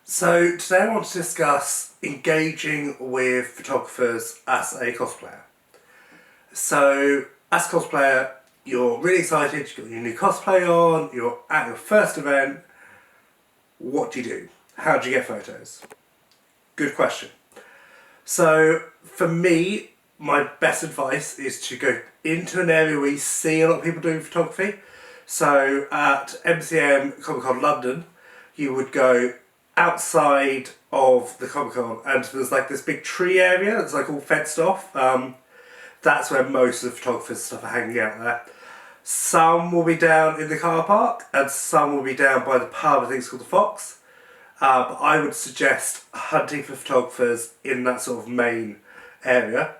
So today I want to discuss engaging with photographers as a cosplayer. So as a cosplayer, you're really excited, you've got your new cosplay on, you're at your first event. What do you do? How do you get photos? Good question. So for me, my best advice is to go into an area where you see a lot of people doing photography. So at MCM Comic Con London, you would go outside of the Comic Con and there's like this big tree area that's like all fenced off. That's where most of the photographers stuff are hanging out there. Some will be down in the car park and some will be down by the pub, I think it's called the Fox. But I would suggest hunting for photographers in that sort of main area.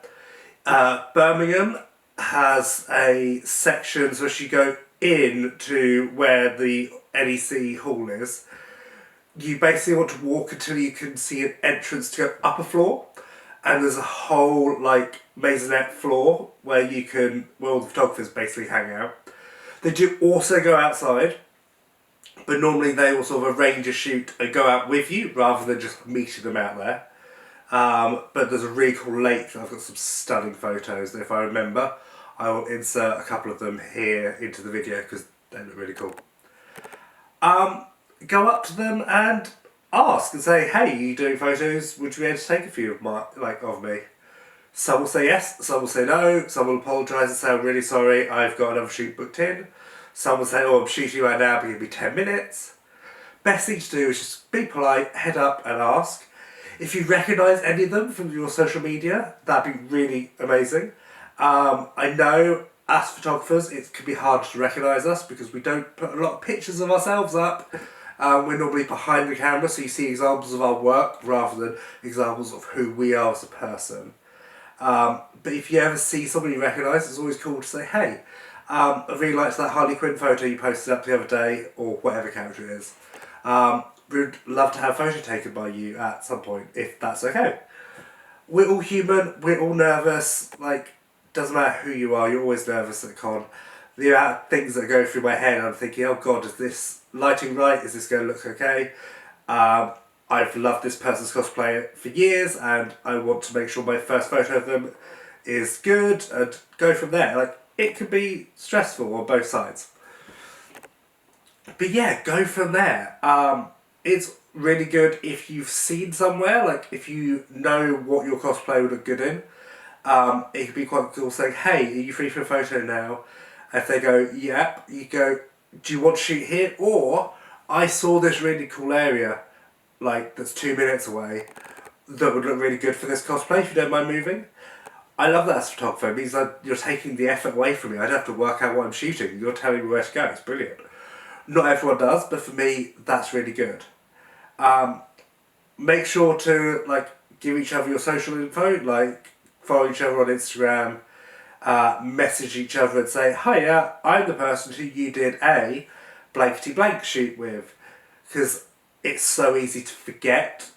Birmingham has a section, so as you go in to where the NEC hall is, you basically want to walk until you can see an entrance to go up a floor, and there's a whole like maisonette floor where all the photographers basically hang out. They do also go outside, but normally they will sort of arrange a shoot and go out with you rather than just meeting them out there. But there's a really cool lake that I've got some stunning photos, and if I remember, I will insert a couple of them here into the video because they look really cool. Go up to them and ask and say, "Hey, are you doing photos? Would you be able to take a few of me?" Some will say yes, some will say no, some will apologise and say, "I'm really sorry, I've got another shoot booked in." Some will say, "Oh, I'm shooting right now, but give me 10 minutes. Best thing to do is just be polite, head up and ask. If you recognise any of them from your social media, that'd be really amazing. I know as photographers it can be hard to recognise us because we don't put a lot of pictures of ourselves up. We're normally behind the camera, so you see examples of our work rather than examples of who we are as a person. But if you ever see somebody you recognise, it's always cool to say, "Hey, I really liked that Harley Quinn photo you posted up the other day," or whatever character it is. We'd love to have a photo taken by you at some point, if that's okay. We're all human, we're all nervous, doesn't matter who you are, you're always nervous at con. There are things that go through my head, I'm thinking, oh god, is this lighting right? Is this going to look okay? I've loved this person's cosplay for years and I want to make sure my first photo of them is good and go from there. It could be stressful on both sides. But yeah, go from there. It's really good if you've seen somewhere, if you know what your cosplay would look good in. It could be quite cool saying, "Hey, are you free for a photo now?" If they go, "Yep," you go, "Do you want to shoot here?" Or, "I saw this really cool area, that's 2 minutes away, that would look really good for this cosplay if you don't mind moving." I love that as a photographer. It means that you're taking the effort away from me. I don't have to work out what I'm shooting. You're telling me where to go. It's brilliant. Not everyone does, but for me, that's really good. Make sure to give each other your social info, follow each other on Instagram, message each other and say, "Hiya, I'm the person who you did a blankety blank shoot with," because it's so easy to forget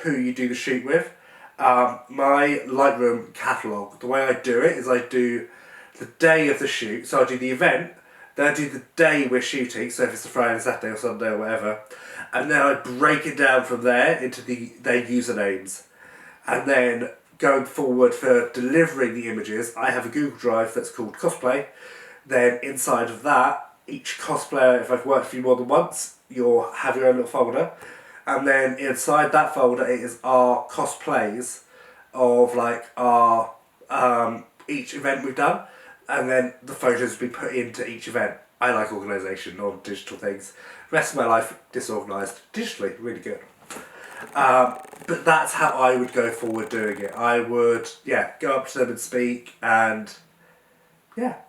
who you do the shoot with. My Lightroom catalogue, the way I do it is I do the day of the shoot, so I do the event, then I do the day we're shooting, so if it's a Friday, Saturday or Sunday or whatever, and then I break it down from there into their usernames. And then going forward for delivering the images, I have a Google Drive that's called Cosplay. Then inside of that, each cosplayer, if I've worked for you more than once, you'll have your own little folder. And then inside that folder it is our cosplays of our each event we've done, and then the photos will be put into each event. I like organisation on digital things. The rest of my life disorganised. Digitally, really good. But that's how I would go forward doing it. I would, go up to them and speak, and yeah,